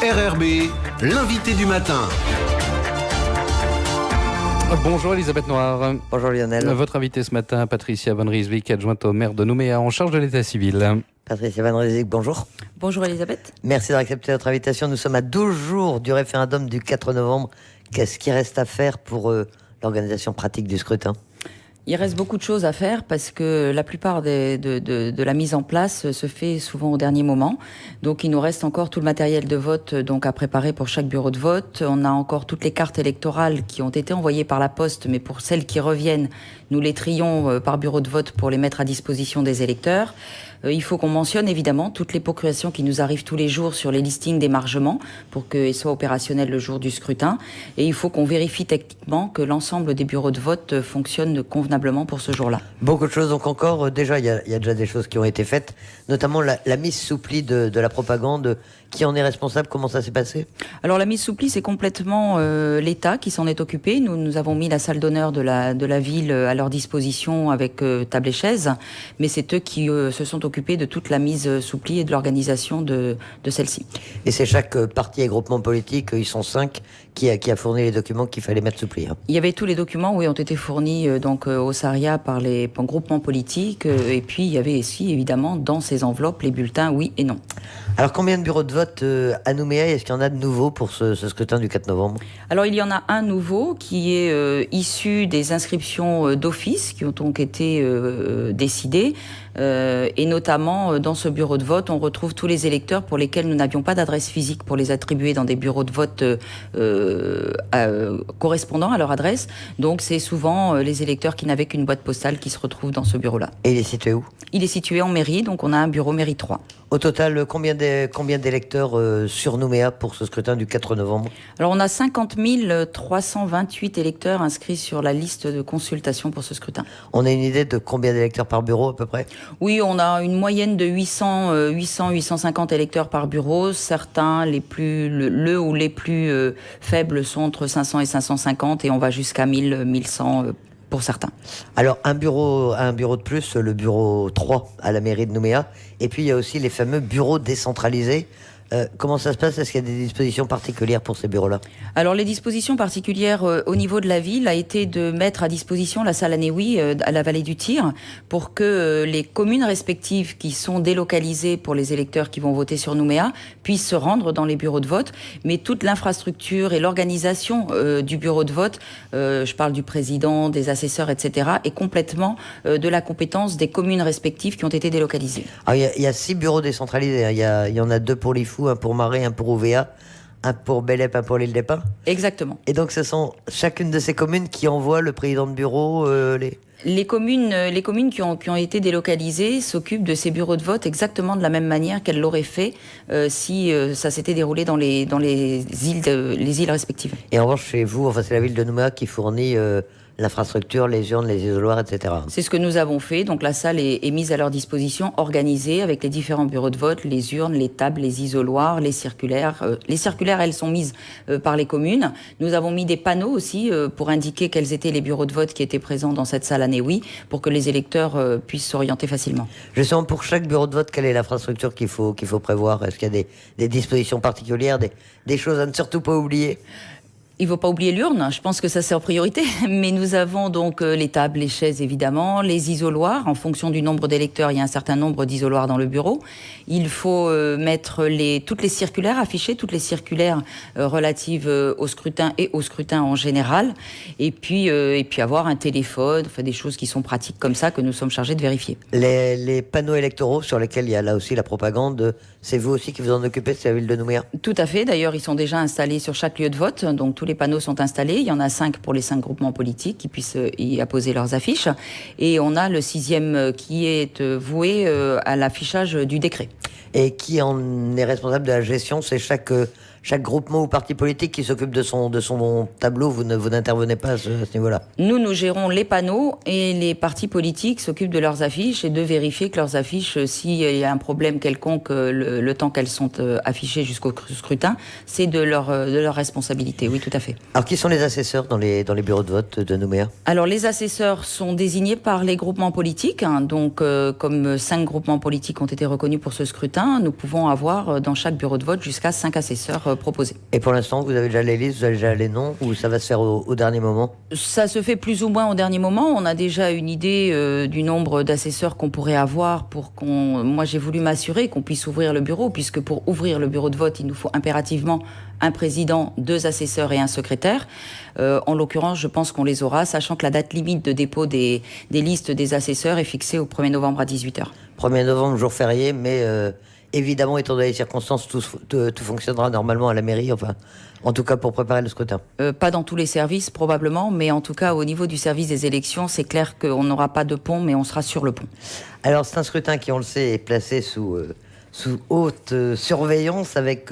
RRB, l'invité du matin. Bonjour Elisabeth Noir. Bonjour Lionel. Votre invitée ce matin, Patricia Van Rijswijk, adjointe au maire de Nouméa en charge de l'état civil. Patricia Van Rijswijk, bonjour. Bonjour Elisabeth. Merci d'avoir accepté notre invitation. Nous sommes à 12 jours du référendum du 4 novembre. Qu'est-ce qui reste à faire pour l'organisation pratique du scrutin ? Il reste beaucoup de choses à faire parce que la plupart de la mise en place se fait souvent au dernier moment. Donc il nous reste encore tout le matériel de vote donc à préparer pour chaque bureau de vote. On a encore toutes les cartes électorales qui ont été envoyées par la poste, mais pour celles qui reviennent, nous les trions par bureau de vote pour les mettre à disposition des électeurs. Il faut qu'on mentionne évidemment toutes les procurations qui nous arrivent tous les jours sur les listings d'émargement pour qu'elles soient opérationnelles le jour du scrutin. Et il faut qu'on vérifie techniquement que l'ensemble des bureaux de vote fonctionnent convenablement pour ce jour-là. Beaucoup de choses, donc encore, déjà, il y a déjà des choses qui ont été faites, notamment la mise sous pli de la propagande. Qui en est responsable? Comment ça s'est passé? Alors la mise sous pli, c'est complètement l'État qui s'en est occupé. Nous avons mis la salle d'honneur de la ville à leur disposition avec table et chaise, mais c'est eux qui se sont occupés de toute la mise sous pli et de l'organisation de celle-ci. Et c'est chaque parti et groupement politique, ils sont 5, qui a fourni les documents qu'il fallait mettre sous pli. Il y avait tous les documents, oui, ont été fournis au SARIA par les groupements politiques, et puis il y avait aussi évidemment dans ces enveloppes les bulletins oui et non. Alors combien de bureaux de vote à Nouméa, est-ce qu'il y en a de nouveaux pour ce scrutin du 4 novembre? Alors il y en a un nouveau qui est issu des inscriptions d'office qui ont donc été décidées, et notamment dans ce bureau de vote on retrouve tous les électeurs pour lesquels nous n'avions pas d'adresse physique pour les attribuer dans des bureaux de vote correspondant à leur adresse. Donc c'est souvent les électeurs qui n'avaient qu'une boîte postale qui se retrouvent dans ce bureau-là. Et il est situé où? Il est situé en mairie, donc on a un bureau mairie 3. Au total, combien d'électeurs sur Nouméa pour ce scrutin du 4 novembre? Alors on a 50 328 électeurs inscrits sur la liste de consultation pour ce scrutin. On a une idée de combien d'électeurs par bureau à peu près? Oui, on a une moyenne de 850 électeurs par bureau. Certains, les plus faibles sont entre 500 et 550 et on va jusqu'à 1100 pour certains. Alors un bureau de plus, le bureau 3 à la mairie de Nouméa, et puis il y a aussi les fameux bureaux décentralisés. Comment ça se passe? Est-ce qu'il y a des dispositions particulières pour ces bureaux-là? Alors les dispositions particulières au niveau de la ville a été de mettre à disposition la salle Anéoui à la vallée du Tir pour que les communes respectives qui sont délocalisées pour les électeurs qui vont voter sur Nouméa puissent se rendre dans les bureaux de vote. Mais toute l'infrastructure et l'organisation du bureau de vote, je parle du président, des assesseurs, etc., est complètement de la compétence des communes respectives qui ont été délocalisées. Alors il y a 6 bureaux décentralisés, hein. Il y en a 2 pour l'IFU, un pour Marais, un pour OVA, un pour Bélep, un pour l'île des Pins. Exactement. Et donc ce sont chacune de ces communes qui envoient le président de bureau Les communes qui ont été délocalisées s'occupent de ces bureaux de vote exactement de la même manière qu'elles l'auraient fait si ça s'était déroulé dans les îles respectives. Et en revanche, chez vous, c'est la ville de Nouméa qui fournit l'infrastructure, les urnes, les isoloirs, etc. C'est ce que nous avons fait. Donc la salle est mise à leur disposition, organisée avec les différents bureaux de vote, les urnes, les tables, les isoloirs, les circulaires. Les circulaires, elles sont mises par les communes. Nous avons mis des panneaux aussi pour indiquer quels étaient les bureaux de vote qui étaient présents dans cette salle Anéoui pour que les électeurs puissent s'orienter facilement. Justement, pour chaque bureau de vote, quelle est l'infrastructure qu'il faut prévoir? Est-ce qu'il y a des dispositions particulières, des choses à ne surtout pas oublier? Il ne faut pas oublier l'urne, je pense que ça c'est en priorité, mais nous avons donc les tables, les chaises évidemment, les isoloirs, en fonction du nombre d'électeurs, il y a un certain nombre d'isoloirs dans le bureau. Il faut mettre toutes les circulaires, afficher toutes les circulaires relatives au scrutin et au scrutin en général, et puis avoir un téléphone, enfin des choses qui sont pratiques comme ça que nous sommes chargés de vérifier. Les panneaux électoraux sur lesquels il y a là aussi la propagande, c'est vous aussi qui vous en occupez, c'est la ville de Nouméa? Tout à fait, d'ailleurs ils sont déjà installés sur chaque lieu de vote, donc tous les panneaux sont installés. Il y en a 5 pour les 5 groupements politiques qui puissent y apposer leurs affiches. Et on a le 6e qui est voué à l'affichage du décret. Et qui en est responsable de la gestion? C'est chaque groupement ou parti politique qui s'occupe de son tableau? Vous n'intervenez pas à ce niveau-là? Nous gérons les panneaux et les partis politiques s'occupent de leurs affiches et de vérifier que leurs affiches, s'il y a un problème quelconque le temps qu'elles sont affichées jusqu'au scrutin, c'est de leur responsabilité. Oui, tout à fait. Alors, qui sont les assesseurs dans les bureaux de vote de Nouméa? Alors, les assesseurs sont désignés par les groupements politiques. Donc, comme 5 groupements politiques ont été reconnus pour ce scrutin, nous pouvons avoir dans chaque bureau de vote jusqu'à 5 assesseurs être proposés. Et pour l'instant, vous avez déjà les listes, vous avez déjà les noms, ou ça va se faire au dernier moment? Ça se fait plus ou moins au dernier moment. On a déjà une idée du nombre d'assesseurs qu'on pourrait avoir Moi, j'ai voulu m'assurer qu'on puisse ouvrir le bureau, puisque pour ouvrir le bureau de vote, il nous faut impérativement un président, 2 assesseurs et un secrétaire. En l'occurrence, je pense qu'on les aura, sachant que la date limite de dépôt des listes des assesseurs est fixée au 1er novembre à 18h. 1er novembre, jour férié, mais évidemment, étant donné les circonstances, tout fonctionnera normalement à la mairie, enfin, en tout cas pour préparer le scrutin. Pas dans tous les services, probablement, mais en tout cas, au niveau du service des élections, c'est clair qu'on n'aura pas de pont, mais on sera sur le pont. Alors, c'est un scrutin qui, on le sait, est placé sous haute surveillance avec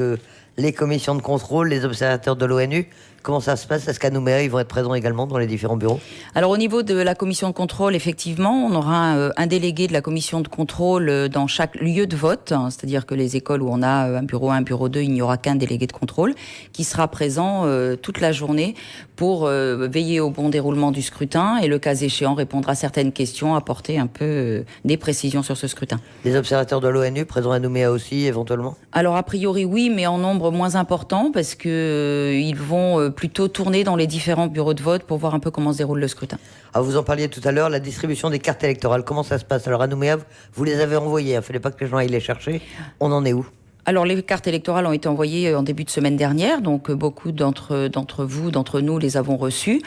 les commissions de contrôle, les observateurs de l'ONU. Comment ça se passe? Est-ce qu'à Nouméa, ils vont être présents également dans les différents bureaux? Alors au niveau de la commission de contrôle, effectivement, on aura un délégué de la commission de contrôle dans chaque lieu de vote, hein, c'est-à-dire que les écoles où on a un bureau 1, bureau 2, il n'y aura qu'un délégué de contrôle qui sera présent toute la journée pour veiller au bon déroulement du scrutin et le cas échéant répondre à certaines questions, apporter un peu des précisions sur ce scrutin. Les observateurs de l'ONU présents à Nouméa aussi, éventuellement? Alors a priori oui, mais en nombre moins important parce que ils vont plutôt tourner dans les différents bureaux de vote pour voir un peu comment se déroule le scrutin. Alors vous en parliez tout à l'heure, la distribution des cartes électorales, comment ça se passe? Alors à Nouméa, vous les avez envoyées, il ne fallait pas que les gens aillent les chercher. On en est où? Alors les cartes électorales ont été envoyées en début de semaine dernière, donc beaucoup d'entre nous les avons reçues.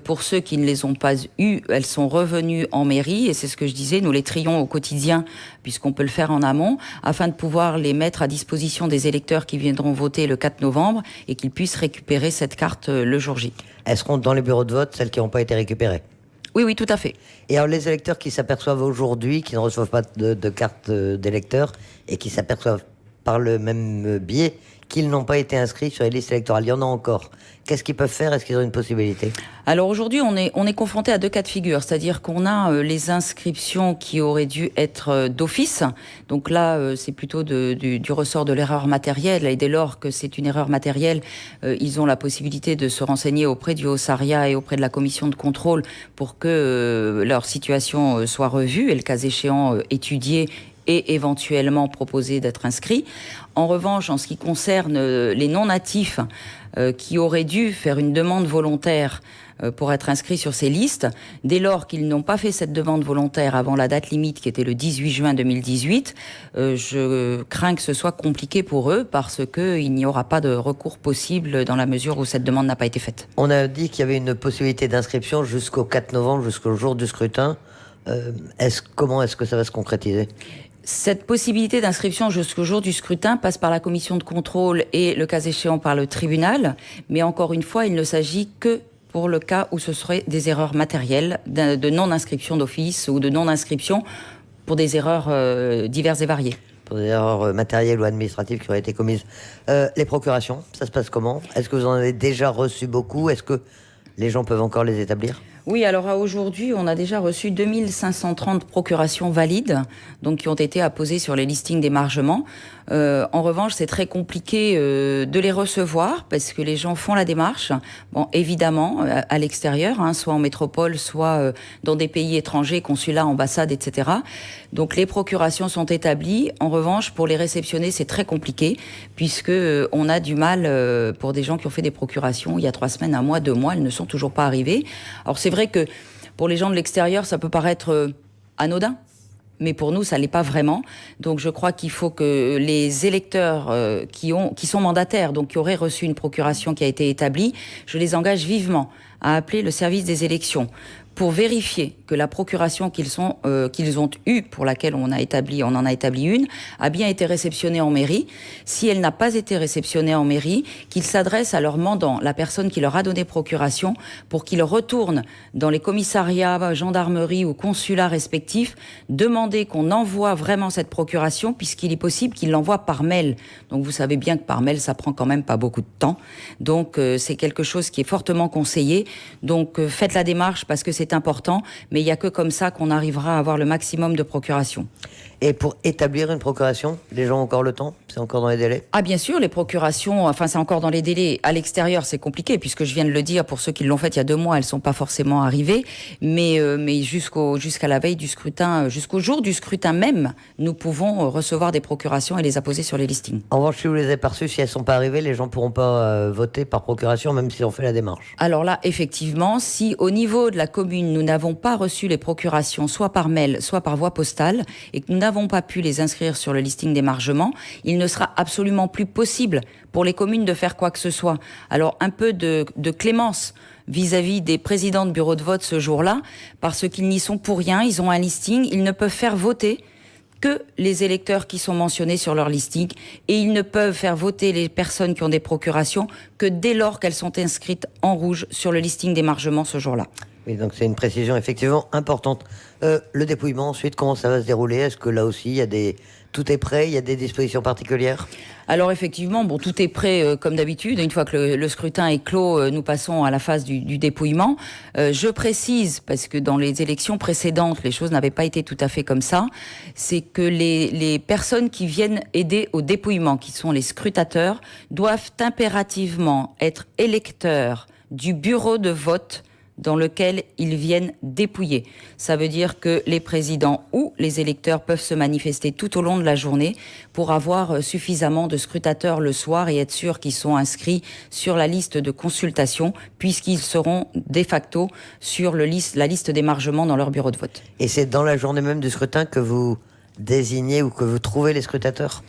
Pour ceux qui ne les ont pas eues, elles sont revenues en mairie et c'est ce que je disais, nous les trions au quotidien puisqu'on peut le faire en amont afin de pouvoir les mettre à disposition des électeurs qui viendront voter le 4 novembre et qu'ils puissent récupérer cette carte le jour J. Elles seront dans les bureaux de vote, celles qui n'ont pas été récupérées? Oui, tout à fait. Et alors les électeurs qui s'aperçoivent aujourd'hui, qui ne reçoivent pas de carte d'électeur et qui s'aperçoivent par le même biais qu'ils n'ont pas été inscrits sur les listes électorales. Il y en a encore. Qu'est-ce qu'ils peuvent faire? Est-ce qu'ils ont une possibilité? Alors aujourd'hui, on est confronté à 2 cas de figure. C'est-à-dire qu'on a les inscriptions qui auraient dû être d'office. Donc là, c'est plutôt du ressort de l'erreur matérielle. Et dès lors que c'est une erreur matérielle, ils ont la possibilité de se renseigner auprès du Haut-Saria et auprès de la commission de contrôle pour que leur situation soit revue et le cas échéant étudiée et éventuellement proposer d'être inscrits. En revanche, en ce qui concerne les non-natifs qui auraient dû faire une demande volontaire pour être inscrits sur ces listes, dès lors qu'ils n'ont pas fait cette demande volontaire avant la date limite qui était le 18 juin 2018, je crains que ce soit compliqué pour eux parce qu'il n'y aura pas de recours possible dans la mesure où cette demande n'a pas été faite. On a dit qu'il y avait une possibilité d'inscription jusqu'au 4 novembre, jusqu'au jour du scrutin. Comment est-ce que ça va se concrétiser? Cette possibilité d'inscription jusqu'au jour du scrutin passe par la commission de contrôle et, le cas échéant, par le tribunal. Mais encore une fois, il ne s'agit que pour le cas où ce serait des erreurs matérielles, de non-inscription d'office ou de non-inscription pour des erreurs diverses et variées. Pour des erreurs matérielles ou administratives qui auraient été commises. Les procurations, ça se passe comment? Est-ce que vous en avez déjà reçu beaucoup? Est-ce que les gens peuvent encore les établir? Oui, alors à aujourd'hui, on a déjà reçu 2530 procurations valides, donc qui ont été apposées sur les listings d'émargement. En revanche, c'est très compliqué de les recevoir parce que les gens font la démarche. Bon, évidemment, à l'extérieur, hein, soit en métropole, soit dans des pays étrangers, consulats, ambassades, etc. Donc les procurations sont établies. En revanche, pour les réceptionner, c'est très compliqué puisque on a du mal pour des gens qui ont fait des procurations il y a 3 semaines, 1 mois, 2 mois, elles ne sont toujours pas arrivées. Alors c'est vrai que pour les gens de l'extérieur, ça peut paraître anodin. Mais pour nous, ça l'est pas vraiment. Donc, je crois qu'il faut que les électeurs qui sont mandataires, donc qui auraient reçu une procuration qui a été établie, je les engage vivement à appeler le service des élections pour vérifier que la procuration qu'ils ont eue, pour laquelle on en a établi une, a bien été réceptionnée en mairie. Si elle n'a pas été réceptionnée en mairie, qu'ils s'adressent à leur mandant, la personne qui leur a donné procuration, pour qu'ils retournent dans les commissariats, gendarmerie ou consulats respectifs, demander qu'on envoie vraiment cette procuration, puisqu'il est possible qu'ils l'envoient par mail. Donc vous savez bien que par mail, ça prend quand même pas beaucoup de temps. Donc c'est quelque chose qui est fortement conseillé. Donc faites la démarche parce que c'est important, mais il n'y a que comme ça qu'on arrivera à avoir le maximum de procurations. Et pour établir une procuration, les gens ont encore le temps? C'est encore dans les délais? Ah bien sûr, les procurations, enfin c'est encore dans les délais. À l'extérieur, c'est compliqué puisque je viens de le dire, pour ceux qui l'ont fait il y a 2 mois, elles sont pas forcément arrivées. Mais jusqu'à la veille du scrutin, jusqu'au jour du scrutin même, nous pouvons recevoir des procurations et les apposer sur les listings. En revanche, si vous les avez pas reçues, si elles sont pas arrivées, les gens pourront pas voter par procuration, même s'ils ont fait la démarche. Alors là, effectivement, si au niveau de la commune, nous n'avons pas reçu les procurations, soit par mail, soit par voie postale, et que nous n'avons pas pu les inscrire sur le listing d'émargement, il ne sera absolument plus possible pour les communes de faire quoi que ce soit. Alors un peu de clémence vis-à-vis des présidents de bureaux de vote ce jour-là, parce qu'ils n'y sont pour rien, ils ont un listing, ils ne peuvent faire voter que les électeurs qui sont mentionnés sur leur listing, et ils ne peuvent faire voter les personnes qui ont des procurations que dès lors qu'elles sont inscrites en rouge sur le listing d'émargement ce jour-là. Oui, donc c'est une précision effectivement importante. Le dépouillement, ensuite, comment ça va se dérouler? Est-ce que là aussi, tout est prêt? Il y a des dispositions particulières? Alors effectivement, bon, tout est prêt comme d'habitude. Une fois que le scrutin est clos, nous passons à la phase du dépouillement. Je précise, parce que dans les élections précédentes, les choses n'avaient pas été tout à fait comme ça, c'est que les personnes qui viennent aider au dépouillement, qui sont les scrutateurs, doivent impérativement être électeurs du bureau de vote dans lequel ils viennent dépouiller. Ça veut dire que les présidents ou les électeurs peuvent se manifester tout au long de la journée pour avoir suffisamment de scrutateurs le soir et être sûr qu'ils sont inscrits sur la liste de consultation, puisqu'ils seront de facto sur la liste d'émargement dans leur bureau de vote. Et c'est dans la journée même du scrutin que vous désignez ou que vous trouvez les scrutateurs?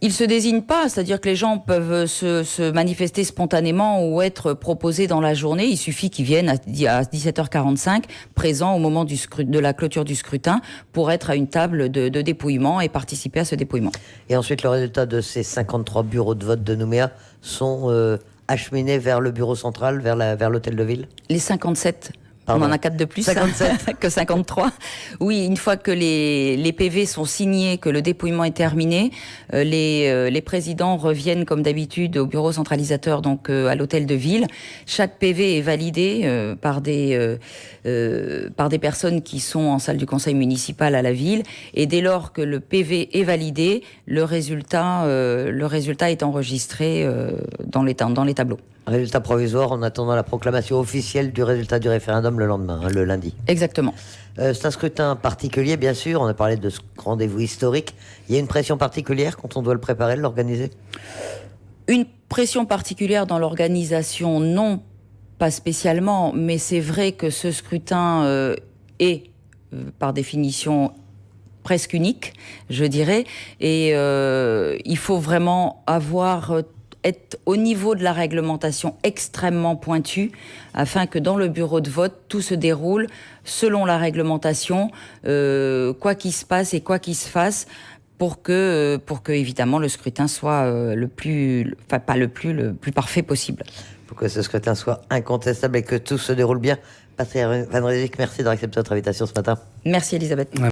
Ils se désignent pas, c'est-à-dire que les gens peuvent se manifester spontanément ou être proposés dans la journée. Il suffit qu'ils viennent à 17h45, présents au moment de la clôture du scrutin, pour être à une table de dépouillement et participer à ce dépouillement. Et ensuite, le résultat de ces 53 bureaux de vote de Nouméa sont acheminés vers le bureau central, vers l'hôtel de ville? Les 57. Pardon. On en a 4 de plus 57. que 53. Oui, une fois que les PV sont signés, que le dépouillement est terminé, les présidents reviennent comme d'habitude au bureau centralisateur, donc à l'hôtel de ville. Chaque PV est validé par des personnes qui sont en salle du conseil municipal à la ville. Et dès lors que le PV est validé, le résultat est enregistré dans les tableaux. Résultat provisoire en attendant la proclamation officielle du résultat du référendum le lendemain, le lundi. Exactement. C'est un scrutin particulier, bien sûr. On a parlé de ce rendez-vous historique. Il y a une pression particulière quand on doit le préparer, l'organiser? Une pression particulière dans l'organisation, non, pas spécialement. Mais c'est vrai que ce scrutin est, par définition, presque unique, je dirais. Et il faut vraiment être au niveau de la réglementation extrêmement pointu, afin que dans le bureau de vote, tout se déroule selon la réglementation, quoi qu'il se passe et quoi qu'il se fasse, pour que évidemment le scrutin soit le plus parfait possible. Pour que ce scrutin soit incontestable et que tout se déroule bien. Patricia Van Rijswijk, merci d'avoir accepté notre invitation ce matin. Merci Elisabeth.